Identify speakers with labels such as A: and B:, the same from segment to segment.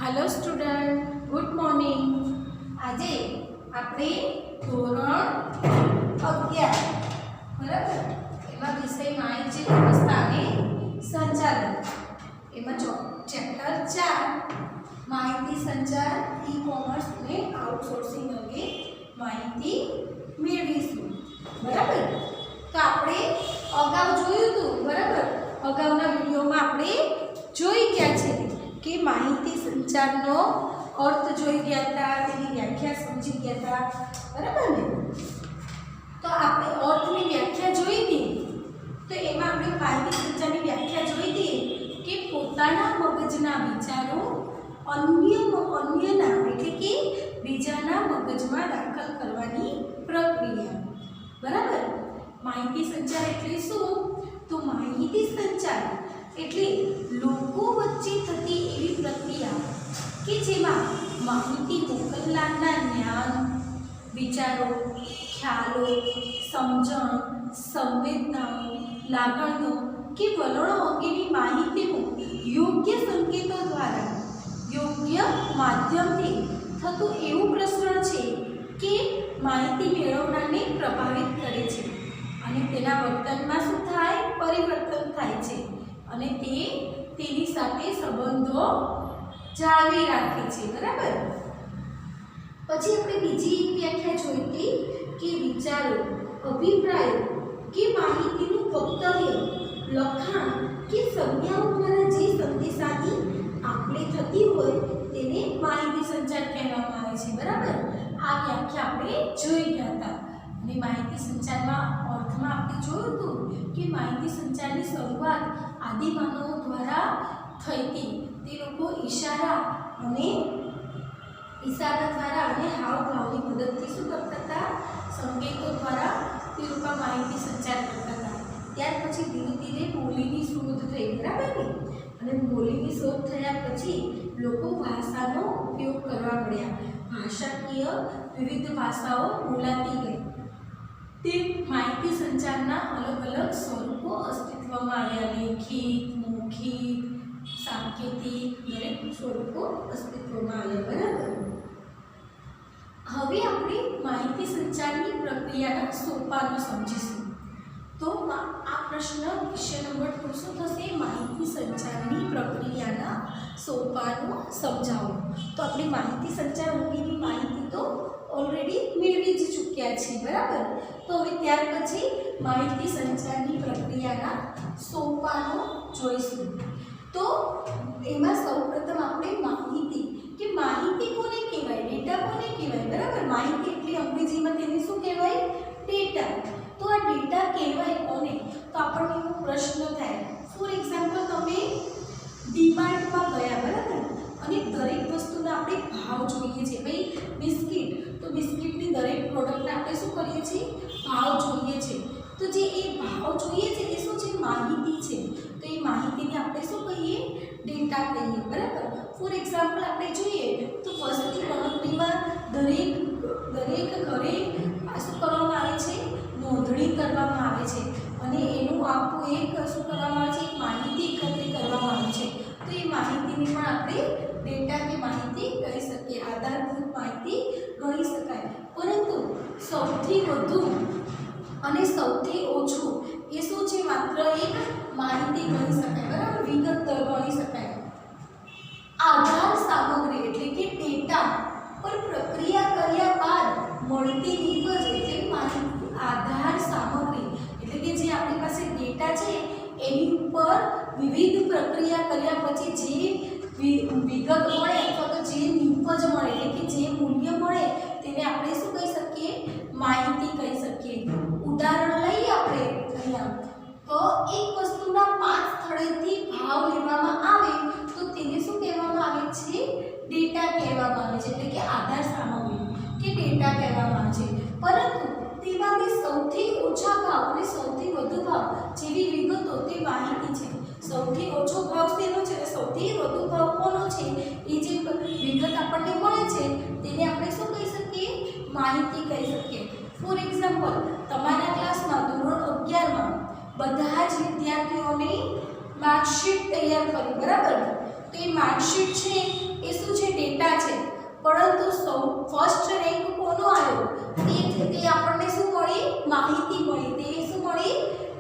A: Hello student, good morning. आज આપણે ધોરણ 11 બરાબર એમાં વિષય માહિતી વ્યવસ્થા અને સંચાલન એમાં ચેપ્ટર 4 માહિતી સંચાર ઈ કોમર્સ અને આઉટસોર્સિંગ અંગે માહિતી મેળવીશું બરાબર। તો આપણે અગાઉ જોયું હતું બરાબર, અગાઉના વિડિયોમાં આપણે જોઈ ગયા છે કે માહિતી સંચારનો अर्थ જોઈ ગયા હતા, તેની વ્યાખ્યા સમજી ગયા હતા બરાબર ને। તો આપણે અર્થની વ્યાખ્યા જોઈ હતી, તો એમાં આપણે માહિતી સંચારની વ્યાખ્યા જોઈ હતી કે પોતાના મગજના વિચારો અન્યના એટલે કે બીજાના મગજમાં દાખલ કરવાની પ્રક્રિયા બરાબર। માહિતી સંચાર એટલે શું? તો માહિતી સંચાર એટલે લોકો વચ્ચે થતી એવી પ્રક્રિયા કે જેમાં માહિતી મોકલનારના જ્ઞાન, વિચારો, ખ્યાલો, સમજણ, સંવેદનાઓ, લાગણીઓ કે વલણો અંગેની માહિતીનું યોગ્ય સંકેતો દ્વારા યોગ્ય માધ્યમથી થતું એવું પ્રસરણ છે કે માહિતી મેળવનારને પ્રભાવિત કરે છે અને તેના વર્તનમાં શું થાય? પરિવર્તન થાય છે અને તે તેની સાથે સંબંધો જાળવી રાખે છે બરાબર। પછી આપણે બીજી એક વ્યાખ્યા જોઈ હતી કે વિચારો, અભિપ્રાયો કે માહિતીનું વક્તવ્ય, લખાણ કે સંજ્ઞાઓ દ્વારા જે સંદેશાની આપલે થતી હોય તેને માહિતી સંચાર કહેવામાં આવે છે બરાબર। આ વ્યાખ્યા આપણે જોઈ ગયા હતા અને માહિતી સંચારમાં અર્થમાં આપણે જોયું હતું કે માહિતી સંચારની શરૂઆત આદિમાનવો દ્વારા થઈ હતી। તે લોકો ઈશારા દ્વારા અને હાવભાવની મદદથી શું કરતા હતા? સંકેતો દ્વારા તે લોકો માહિતી સંચાર કરતા હતા। ત્યાર પછી ધીરે ધીરે બોલીની શોધ થઈ બરાબર ને, અને બોલીની શોધ થયા પછી લોકો ભાષાનો ઉપયોગ કરવા મળ્યા, ભાષાકીય વિવિધ ભાષાઓ બોલાતી ગઈ। તે માહિતી સંચારના અલગ અલગ સ્વરૂપો અસ્તિત્વમાં આવ્યા, લેખિત, મૌખિક, સાંકેતિક દરેક સ્વરૂપો અસ્તિત્વમાં આવ્યા બરાબર। હવે આપણે માહિતી સંચારની પ્રક્રિયાના સોપાનો સમજીશું। તો આ પ્રશ્ન વિષય નંબર 2 શું થશે? માહિતી સંચારની પ્રક્રિયાના સોપાનો સમજાવો। તો આપણે માહિતી સંચાર અંગેની માહિતી તો ઓલરેડી મેળવી જ ચૂક્યા છીએ બરાબર। તો હવે ત્યાર પછી માહિતી સંચારની પ્રક્રિયાના સોપાનો જોઈશું। તો એમાં સૌપ્રથમ આપણે માહિતી કે માહિતી કોને કહેવાય, ડેટા કોને કહેવાય બરાબર। માહિતી એટલે અંગ્રેજીમાં તેને શું કહેવાય? ડેટા। તો આ ડેટા કહેવાય કોને? તો આપણને એવો પ્રશ્ન થાય, ફોર એક્ઝામ્પલ તમે ડીમાર્ટમાં ગયા બરાબર અને દરેક વસ્તુના આપણે ભાવ જોઈએ છે। ભાઈ બિસ્કિટ, તો બિસ્કિટની દરેક પ્રોડક્ટના આપણે શું કરીએ છીએ? ભાવ જોઈએ છે। તો જે એ ભાવ જોઈએ છે એ શું છે? માહિતી છે। તો એ માહિતીને આપણે શું કહીએ? ડેટા કહીએ બરાબર। ફોર એક્ઝામ્પલ આપણે જોઈએ તો વસ્તી ગણતરીમાં દરેક ઘરે શું કરવામાં આવે છે? નોંધણી કરવામાં આવે છે અને એનું આખું એક શું કરવામાં આવે છે? એક માહિતી એકત્રિત કરવામાં આવે છે। તો એ માહિતીને પણ આપણે ડેટા કે માહિતી કહી શકીએ, આધારભૂત માહિતી ગણી શકાય। પરંતુ સૌથી વધુ અને સૌથી ઓછું એ શું છે? માત્ર એક માહિતી ગણી શકાય બરાબર, વિગતવાર ગણી શકાય। આધાર સામગ્રી એટલે કે ડેટા પર પ્રક્રિયા કર્યા બાદ મળતી નિપજ એટલે માહિતી, આધાર સામગ્રી એટલે કે જે આપણી પાસે ડેટા છે એની ઉપર વિવિધ પ્રક્રિયા કર્યા પછી જે વિગત મળે અથવા તો જે નિપજ મળે એટલે કે જે મૂલ્ય મળે તેને આપણે શું કહી શકીએ? માહિતી કહી શકીએ। ઉદાહરણ લઈએ આપણે અહીંયા, તો એક વસ્તુના 5 સ્થળેથી ભાવ લેવામાં આવે તો તેને શું કહેવામાં આવે છે? ડેટા કહેવામાં આવે છે, એટલે કે આધાર સામગ્રી કે ડેટા કહેવામાં આવે છે। પરંતુ તેમાંથી સૌથી ઓછા ભાવ અને સૌથી વધુ ભાવ જેવી વિગતો તે માહિતી છે। સૌથી ઓછો ભાવ શેનો છે અને સૌથી વધુ ભાવ કોનો છે? એ જે વિગત આપણને મળે છે તેને આપણે શું કહી શકીએ? માહિતી કહી શકીએ। ફોર એક્ઝામ્પલ તમારા ક્લાસમાં ધોરણ 11માં બધા જ વિદ્યાર્થીઓને માર્કશીટ તૈયાર કરી બરાબર। તો એ માર્કશીટ છે એ શું ફર્સ્ટ રેન્ક કોનો આવ્યો તે આપણને શું મળી માહિતી મળી તે શું મળી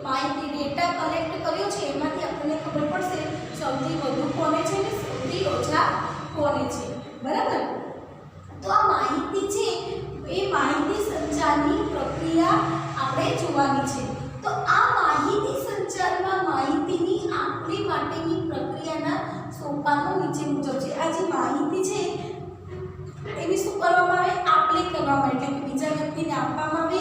A: માહિતી ડેટા કલેક્ટ કર્યો છે એમાંથી આપણને ખબર પડશે સૌથી વધુ કોને છે ને સૌથી ઓછા કોને છે બરાબર તો આ માહિતી છે એ માહિતી સંચારની પ્રક્રિયા આપણે જોવાની છે તો આ માહિતી સંચારમાં માહિતીની આપણી માટેની પ્રક્રિયાના સોપાનો નીચે મુજબ છે આ જે માહિતી છે એની શું કરવામાં આવે આપલે કરવામાં એટલે કે બીજા વ્યક્તિને આપવામાં આવે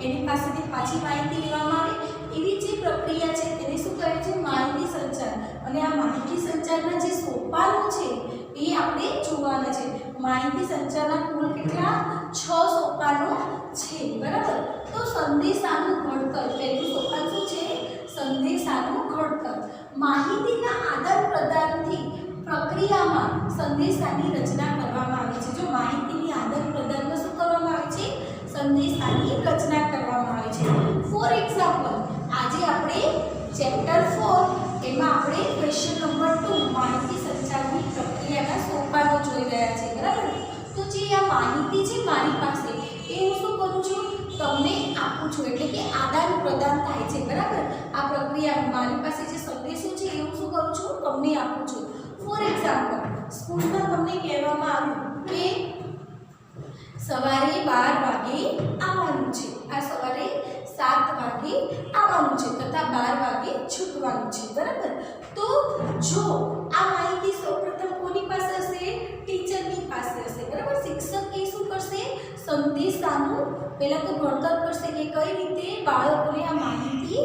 A: એની પાસેથી પાછી માહિતી લેવામાં આવે એવી જે પ્રક્રિયા છે તેને શું કહે છે માહિતી સંચાર અને આ માહિતી સંચારના જે સોપાનો છે એ આપણે જોવાના છે માહિતી સંચારના કુલ કેટલા 6 સોપાનો છે બરાબર તો સંદેશાનું ઘડતર પહેલું સોપાન શું છે સંદેશાનું ઘડતર માહિતીના આદાન પ્રદાનથી પ્રક્રિયામાં સંદેશાની રચના કરવામાં આવે છે જો માહિતીની આદાન પ્રદાનમાં શું કરવામાં આવે છે સંદેશાની રચના કરવામાં આવે છે ફોર એક્ઝામ્પલ આજે આપણે ચેપ્ટર 4 એમાં આપણે ક્વેશ્ચન નંબર 2 માહિતી સંચારની પ્રક્રિયાના સોપાનો જોઈ રહ્યા છે બરાબર તો જે આ માહિતી છે મારી પાસે એ હું શું કરું છું તમને આપું છું એટલે કે આદાન પ્રદાન થાય છે બરાબર આ પ્રક્રિયા મારી પાસે જે સંદેશો છે એ હું શું કરું છું તમને આપું છું ફોર એક્ઝામ્પલ સ્કૂલમાં તમને કહેવામાં આવ્યું કે સવારે 12 વાગે આવવાનું છે આ સવારે 7 વાગે આવવાનું છે તથા 12 વાગે છૂટવાનું છે બરાબર તો જો આ માહિતી સૌપ્રથમ કોની પાસે હશે ટીચરની પાસે હશે બરાબર શિક્ષક એ શું કરશે સંદેશાનું પહેલા તો ઘડતર કરશે કે કઈ રીતે બાળકોને આ માહિતી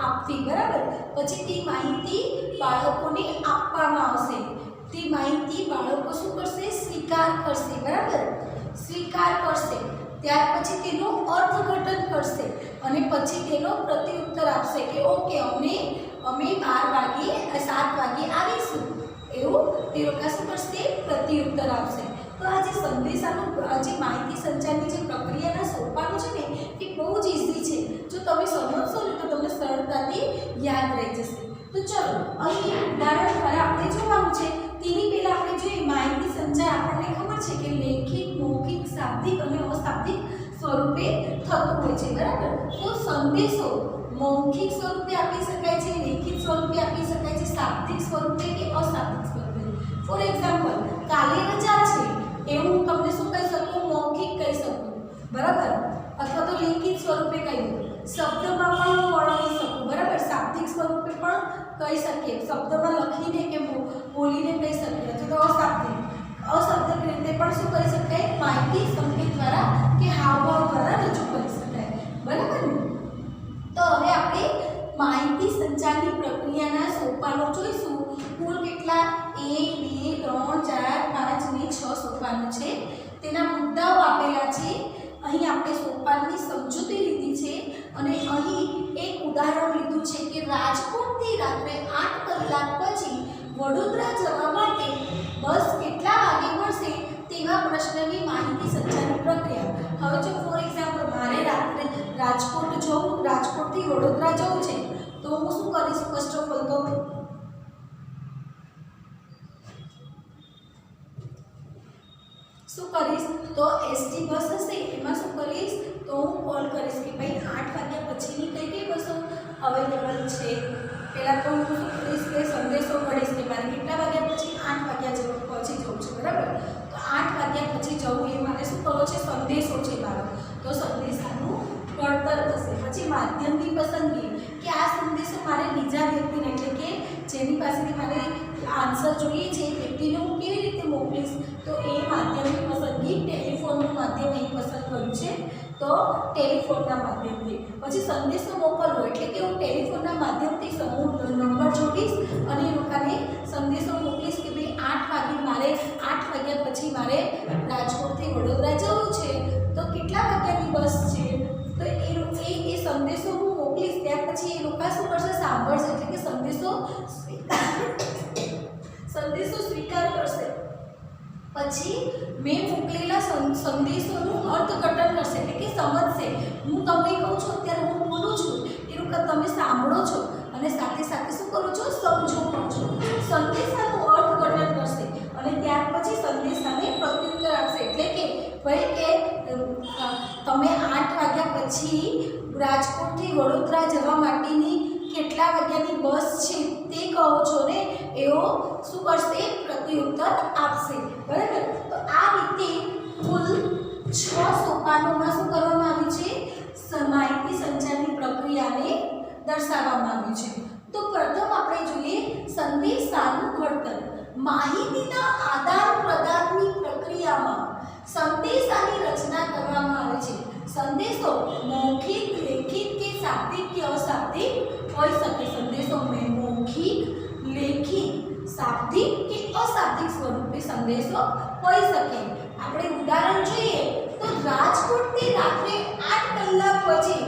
A: આપવી બરાબર પછી તે માહિતી બાળકોને આપવામાં આવશે તે માહિતી બાળકો શું કરશે સ્વીકાર કરશે બરાબર સ્વીકાર કરશે ત્યાર પછી તેનું અર્થઘટન કરશે અને પછી તેનો પ્રત્યુત્તર આપશે કે ઓકે અમે 12 વાગે 7 વાગે આવીશું એવું તે લોકો શું કરશે પ્રત્યુત્તર આપશે તો આ જે સંદેશાનું જે માહિતી સંચારની જે પ્રક્રિયાના સોપાનો છે ને એ બહુ જ ઇઝી છે જો તમે સમજશો ને તો તમને સરળતાથી યાદ રહી જશે તો ચલો અહીં ઉદાહરણ દ્વારા આપણે જોવાનું છે તેની પહેલાં આપણે જોઈએ માહિતી સંચાર આપણને ખબર છે કે લેખિત મૌખિક શાબ્દિક અને અશાબ્દિક સ્વરૂપે થતું હોય છે બરાબર તો સંદેશો મૌખિક સ્વરૂપે આપી શકાય છે લેખિત સ્વરૂપે આપી શકાય છે શાબ્દિક સ્વરૂપે કે અશાબ્દિક સ્વરૂપે ફોર એક્ઝામ્પલ કાલે રજા છે એવું હું તમને શું કહી શકું મૌખિક કહી શકું બરાબર અથવા તો લેખિત સ્વરૂપે કહ્યું શબ્દમાં પણ હું વર્ણવી શકું બરાબર શાબ્દિક સ્વરૂપે પણ કહી શકીએ શબ્દમાં લખીને કે બોલીને કહી શકીએ અથવા તો અશાબ્દિક રીતે પણ શું કરી શકાય માહિતી સંકેત દ્વારા કે હાવભાવ દ્વારા રજૂ કરી શકાય બરાબર ને તો હવે આપણે માહિતી સંચારની પ્રક્રિયાના સોપાનો જોઈશું કુલ કેટલા 1 2 3 4 5 ને 6 સોપાનો છે તેના મુદ્દાઓ આપેલા છે અહીં આપણે સોપાનની સમજૂતી લીધી છે અને અહીં એક ઉદાહરણ લીધું છે કે રાજકોટથી રાત્રે 8 કલાક પછી વડોદરા જવા માટે બસ કેટલા વાગે મળશે તેવા પ્રશ્નની માહિતી સંચારની પ્રક્રિયા હવે જો ફોર એક્ઝામ્પલ મારે રાત્રે રાજકોટથી વડોદરા જવું છે તો હું શું કરીશ ફર્સ્ટ ઓફ ઓલ તો શું કરીશ તો એસટી બસ હશે એમાં શું કરીશ તો હું કોલ કરીશ કે ભાઈ 8 વાગ્યા પછીની કઈ બસો અવેલેબલ છે પહેલાં તો હું શું કરીશ કે સંદેશો કરીશ કે મારે કેટલા વાગ્યા પછી 8 વાગ્યા પછી જવું છે બરાબર તો 8 વાગ્યા પછી જવું એ મારે શું કરવો છે સંદેશો છે મારો તો સંદેશાનું ઘડતર થશે પછી માધ્યમની પસંદગી કે આ સંદેશો મારે બીજા વ્યક્તિને એટલે કે જેની પાસેથી મારે આન્સર જોઈએ છે એ વ્યક્તિને હું કેવી રીતે મોકલીશ તો એ માધ્યમની પસંદગી ટેલિફોનનું માધ્યમ અહીં પસંદ કર્યું છે તો ટેલિફોનના માધ્યમથી પછી સંદેશો મોકલવો એટલે કે હું ટેલિફોનના માધ્યમથી સમૂહ નંબર જોડીશ અને એ લોકોને સંદેશો મોકલીશ કે ભાઈ 8 વાગે મારે 8 વાગ્યા પછી મારે રાજકોટથી વડોદરા જવું છે તો કેટલા વાગ્યાની બસ છે તો એ સંદેશો હું મોકલીશ ત્યાર પછી એ લોકો શું કરશે સાંભળશે એટલે કે સંદેશો સ્વીકાર કરશે પછી મેં મોકલેલા સંદેશોનું અર્થઘટન કરશે એટલે કે સમજશે હું તમને કહું છું અત્યારે હું બોલું છું એ લોકો તમે સાંભળો છો અને સાથે સાથે શું કરો છો સમજો પણ છો સંદેશાનું અર્થઘટન કરશે અને ત્યાર પછી સંદેશાને પ્રત્યુત્તર આપશે એટલે કે ભાઈ કે તમે 8 વાગ્યા પછી રાજકોટથી વડોદરા જવા માટેની કેટલા વાગ્યાની બસ છે તે કહો છો ને, એવો શું કરશે? પ્રત્યુત્તર આપશે. બરાબર. તો આ રીતે કુલ 6 સોપાનોમાં શું કરવામાં આવ્યું છે? માહિતી સંચારની પ્રક્રિયાને દર્શાવવામાં આવી છે. તો પ્રથમ આપણે જોઈએ સંદેશાનું ઘડતર. માહિતીના આદાન પ્રદાનની પ્રક્રિયામાં સંદેશાની રચના કરવામાં આવે છે. સંદેશો મૌખિક, લેખિત કે શાબ્દિક કે અશાબ્દિક હોઈ શકે. સંદેશો મૌખિક, લેખિત, શાબ્દિક કે અશાબ્દિક સ્વરૂપે સંદેશો હોઈ શકે. આપણે ઉદાહરણ જોઈએ તો રાજકોટથી રાત્રે 8 કલાક પછી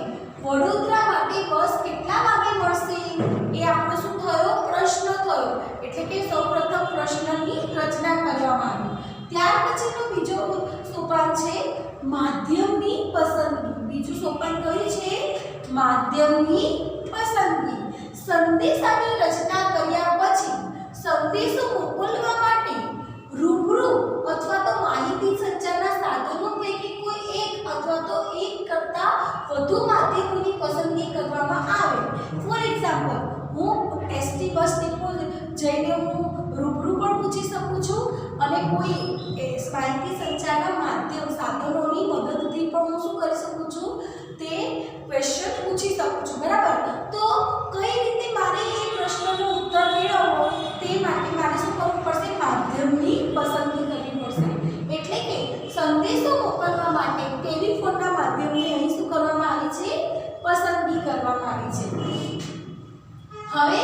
A: વડોદરા માટે બસ કેટલા વાગે મળશે? એ આપણો શું થયો? પ્રશ્ન થયો. એટલે કે સૌપ્રથમ પ્રશ્નની રચના કરવામાં આવી. ત્યાર પછીનો બીજો સોપાન છે માધ્યમની પસંદગી. બીજું સોપાન કયું છે? માધ્યમની પસંદગી. સંદેશાની રચના કર્યા પછી સંદેશો મોકલવા માટે રૂબરૂ અથવા તો માહિતી સંચારના સાધનો પૈકી કોઈ એક અથવા તો એક કરતાં વધુ માધ્યમોની પસંદગી કરવામાં આવે. ફોર એક્ઝામ્પલ, હું એસટી બસ ડેપો જઈને હું રૂબરૂ પણ પૂછી શકું છું અને કોઈ માહિતી સંચારના માધ્યમ સાધનોની મદદથી પણ હું શું કરી શકું છું? તે ક્વેશ્ચન પૂછી શકું છું. બરાબર. તો કઈ રીતે મારે એ પ્રશ્નનો ઉત્તર મેળવવો તે માટે મારે શું કરવું પડશે? માધ્યમની પસંદગી કરવી પડશે. એટલે કે સંદેશો મોકલવા માટે ટેલિફોનના માધ્યમની અહીં શું કરવામાં આવી છે? પસંદગી કરવામાં આવી છે. હવે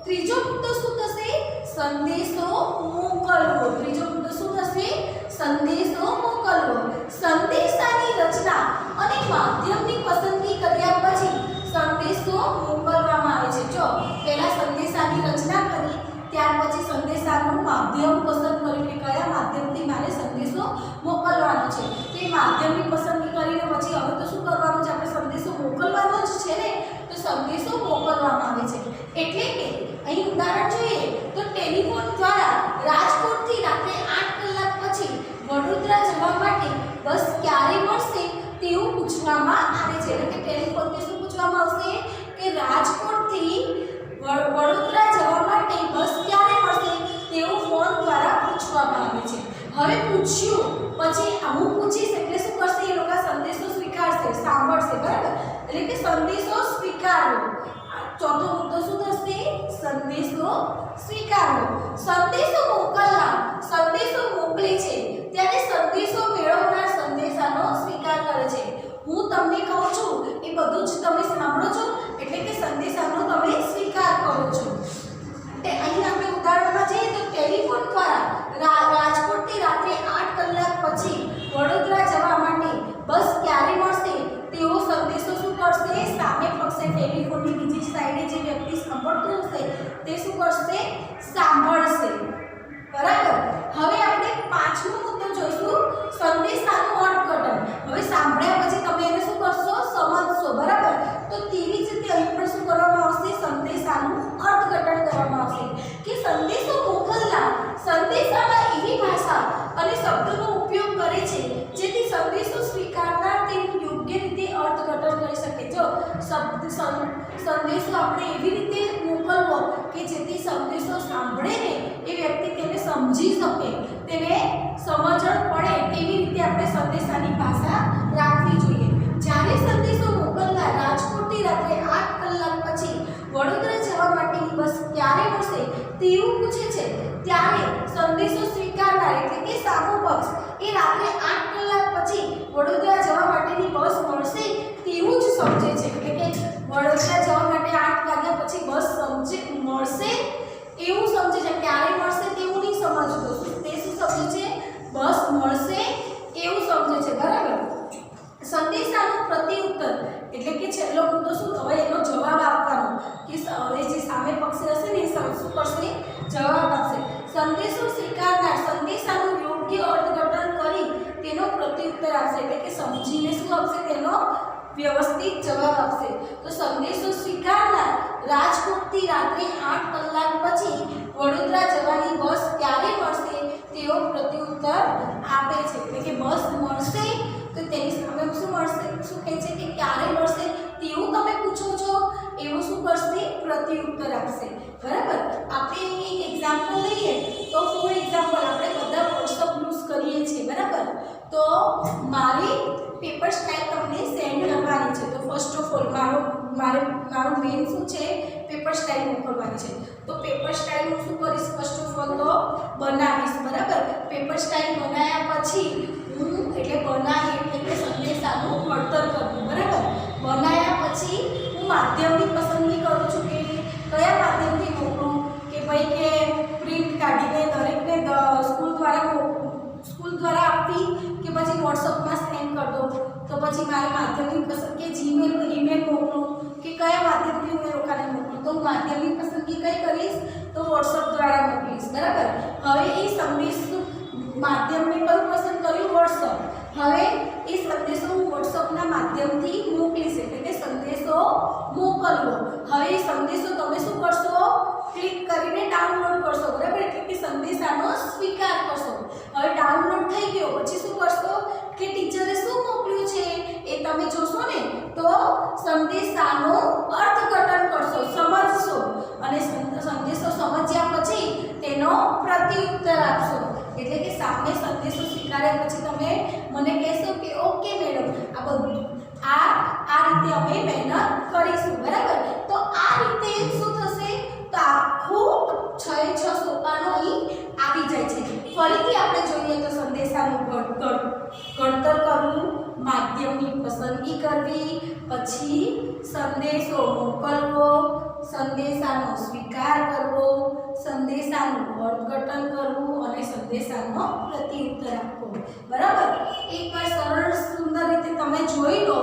A: ત્રીજો મુદ્દો શું થશે? સંદેશો મોકલવો. ત્રીજો મુદ્દો શું થશે? સંદેશો મોકલવો. સંદેશાની રચના અને માધ્યમની પસંદગી કર્યા પછી સંદેશો મોકલવામાં આવે છે. જો પહેલા સંદેશાની રચના કરી, ત્યાર પછી સંદેશાનું માધ્યમ પસંદ કર્યું કે કયા માધ્યમથી મારે સંદેશો મોકલવાનો છે. તે માધ્યમની પસંદગી કરીને પછી હવે તો શું કરવાનું છે? આપણે સંદેશો મોકલવાનો જ છે ને, તો સંદેશો મોકલવામાં આવે છે. એટલે કે અહીં ઉદાહરણ જોઈએ તો ટેલિફોન દ્વારા રાજકોટથી રાત્રે 8 કલાક પછી વડોદરા જવા માટે બસ ક્યારે મળશે તેવું પૂછવામાં આવે છે. એટલે કે ટેલિફોનથી શું પૂછવામાં આવશે? કે રાજકોટથી વડોદરા જવા માટે બસ ક્યારે મળશે તેવું ફોન દ્વારા પૂછવામાં આવે છે. હવે પૂછ્યું પછી હું પૂછીશ એટલે શું કરશે? એ લોકો સંદેશો સ્વીકારશે, સાંભળશે. બરાબર. એટલે કે સંદેશો સ્વીકારવો. ચોથો મુદ્દો શું થશે? સંદેશો સ્વીકારવો. સંદેશો મોકલનાર સંદેશો મોકલે છે ત્યારે સંદેશો મેળવનાર સંદેશાનો સ્વીકાર કરે છે. હું તમને કહું છું એ બધું જ તમે સાંભળો છો, એટલે કે સંદેશાનો તમે સ્વીકાર કરો છો. અહીં આપણે ઉદાહરણમાં જઈએ તો ટેલિફોન દ્વારા રાજકોટથી રાત્રે 8 કલાક પછી વડોદરા જવા માટે બસ ક્યારે મળશે તેવો સંદેશો શું કરશે? સામે પક્ષે ટેલિફોનની બીજી સાઈડે જે વ્યક્તિ સાંભળતો હશે તે શું કરશે? સાંભળશે. બરાબર. હવે આપણે પાંચમો મુદ્દો જોઈશું, સંદેશાનું અર્થઘટન. હવે સાંભળ્યા પછી તમે એને શું કરશો? સમજશો. બરાબર. તો તેવી જ રીતે અહીં પણ શું કરવામાં આવશે? સંદેશાનું અર્થઘટન કરવામાં આવશે કે સંદેશો મોકલનાર સંદેશામાં એવી ભાષા અને શબ્દોનો ઉપયોગ કરે છે જેથી સંદેશો સ્વીકારનાર તેનું યોગ્ય રીતે અર્થઘટન કરી શકે. જો સંદેશો આપણે એવી રીતે મોકલવો કે જેથી સંદેશો સાંભળે ને એ વ્યક્તિ તેને સમજી શકે, તેને સમજણ પડે તેવી રીતે આપણે સંદેશાની ભાષા રાખવી જોઈએ. જ્યારે સંદેશો મોકલનાર રાજકોટથી રાત્રે 8 કલાક પછી વડોદરા જવા માટેની બસ ક્યારે મળશે તેવું પૂછે છે ત્યારે સંદેશો સ્વીકારનાર એટલે કે સામો પક્ષ એ રાત્રે 8 કલાક પછી વડોદરા જવા માટેની બસ મળશે તેવું જ સમજે છે. એટલે કે વડોદરા જવા માટે 8 વાગ્યા પછી બસ મળશે એવું સમજે છે. ક્યારે મળશે તેવું નહીં સમજતો. તે શું સમજે છે? બસ મળશે એવું સમજે છે. બરાબર. સંદેશાનું પ્રત્યુત્તર એટલે કે છેલ્લો મુદ્દો શું? હવે એનો જવાબ આપવાનો કે હવે જે સામે પક્ષે હશે ને એ શું કરશે? જવાબ આપશે. સંદેશો સ્વીકારનાર સંદેશાનું યોગ્ય અર્થઘટન કરી તેનો પ્રત્યુત્તર આપશે. એટલે કે સમજીને શું આપશે? તેનો વ્યવસ્થિત જવાબ આપશે. તો સંદેશો સ્વીકારનાર રાજકોટથી રાત્રે 8 કલાક પછી વડોદરા જવાની બસ ક્યારે મળશે તેવો પ્રત્યુત્તર પ્રત્યુત્તર આપે છે એટલે કે બસ મળશે તો તેની સામે શું મળશે, શું કહે છે કે ક્યારે મળશે તેવું તમે પૂછો છો એવું શું કરશે, પ્રત્યુત્તર આપશે. બરાબર. આપણે એક એક્ઝામ્પલ લઈએ તો ફોર એક્ઝામ્પલ આપણે બધા વોટ્સઅપ યુઝ કરીએ છીએ. બરાબર. તો મારી પેપર સ્ટાઇલ તમને સેન્ડ કરવાની છે. તો ફર્સ્ટ ઓફ ઓલ મારું મેઇન શું છે, પેપર સ્ટાઇલ મોકલવાની છે. તો પેપર સ્ટાઇલ હું શું કરીશ, ફર્સ્ટ ઓફ ઓલ તો બનાવીશ. બરાબર. પેપર સ્ટાઇલ બનાવ્યા પછી હું એટલે બનાવી એટલે કે સંદેશાનું ઘડતર કરવું. બરાબર. બનાવ્યા પછી હું માધ્યમની પસંદગી કરું છું કે કયા માધ્યમથી મોકલું, કે ભાઈ કે પ્રિન્ટ કાઢીને દરેકને સ્કૂલ દ્વારા આપવી કે પછી વોટ્સઅપમાં સેન્ડ કરી દો. તો પછી મારે માધ્યમની પસંદ કે ઈમેલ મોકલું કે કયા માધ્યમથી હું એ લોકોને મોકલું. તો હું માધ્યમની પસંદગી કઈ કરીશ, તો વોટ્સઅપ દ્વારા મોકલીશ. બરાબર. હવે એ સંદેશ માધ્યમને કયું પસંદ કર્યું, વોટ્સઅપ. હવે એ સંદેશો હું વોટ્સઅપના માધ્યમથી મોકલીશ એટલે કે સંદેશો મોકલવો. હવે એ સંદેશો તમે શું કરશો, ક્લિક કરીને ડાઉનલોડ કરશો. બરાબર. એટલે કે સંદેશાનો સ્વીકાર કરશો. હવે ડાઉનલોડ થઈ ગયો પછી શું કરશો કે ટીચરે શું મોકલ્યું છે એ તમે જોશો ને તો સંદેશાનો અર્થઘટન કરશો, સમજશો અને સંદેશો સમજ્યા પછી તેનો પ્રત્યુત્તર આપશો. એટલે કે સામે સંદેશો સ્વીકાર્યા પછી તમે મને કહેશો કે ઓકે મેડમ આ બધું આ રીતે અમે મહેનત કરીશું. બરાબર. તો આ રીતે શું થશે, તો આખું 6 સોપાનો અહીં આવી જાય છે. ફરીથી આપણે જોઈએ તો સંદેશાનું ઘડતર કરવું, માધ્યમની પસંદગી કરવી, પછી સંદેશો મોકલવો, સંદેશાનો સ્વીકાર કરવો, સંદેશાનું અર્થઘટન કરવું અને સંદેશાનો પ્રત્યુત્તર આપવો. બરાબર. એકવાર સરળ સુંદર રીતે તમે જોઈ લો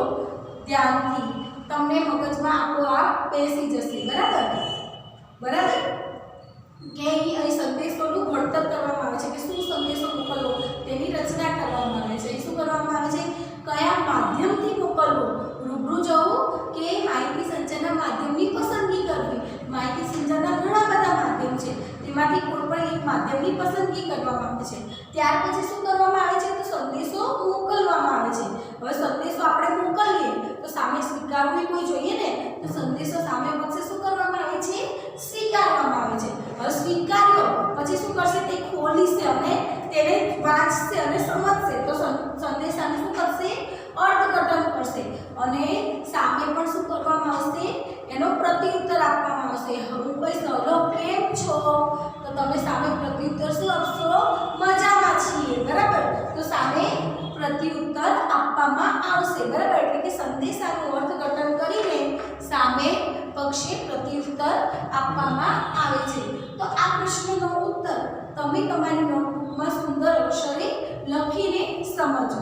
A: ધ્યાનથી, તમને મગજમાં આપોઆપ બેસી જશે. બરાબર. કે અહીં સંદેશોનું ઘડતર કરવામાં આવે છે કે શું સંદેશો મોકલવો તેની રચના કરવામાં આવે છે. શું કરવામાં આવે છે, કયા માધ્યમથી મોકલવો, રૂબરૂ જવું કે માહિતી સંચારના માધ્યમની પસંદગી કરવી. માહિતી સંચારના ઘણા બધા માધ્યમ છે, તેમાંથી કોઈ પણ એક માધ્યમની પસંદગી કરવામાં આવે છે. ત્યાર પછી શું કરવામાં આવે છે, તો સંદેશો મોકલવામાં આવે છે. હવે સંદેશો આપણે મોકલીએ તો સામે સ્વીકારવું કોઈ જોઈએ ને, તો સંદેશો સામે પક્ષે શું કરવામાં આવે છે, સ્વીકારવામાં આવે છે. હવે સ્વીકાર્યો પછી શું કરશે, તે ખોલીશે અને તેને વાંચશે અને સમજશે. તો સંદેશાને શું કરશે, અર્થઘટન કરશે અને સામે પણ શું કરવામાં આવશે, એનો પ્રત્યુત્તર આપવામાં આવશે. હું કહીશ હલો કેમ છો, તો તમે સામે પ્રત્યુત્તર શું આપશો, મજામાં છીએ. બરાબર. તો સામે પ્રત્યુત્તર આપવામાં આવશે. બરાબર. એટલે કે સંદેશાનું અર્થઘટન કરીને સામે પક્ષે પ્રત્યુત્તર આપવામાં આવે છે. તો આ પ્રશ્નનો ઉત્તર તમે તમારી નોટબુકમાં સુંદર અક્ષરે લખીને સમજો.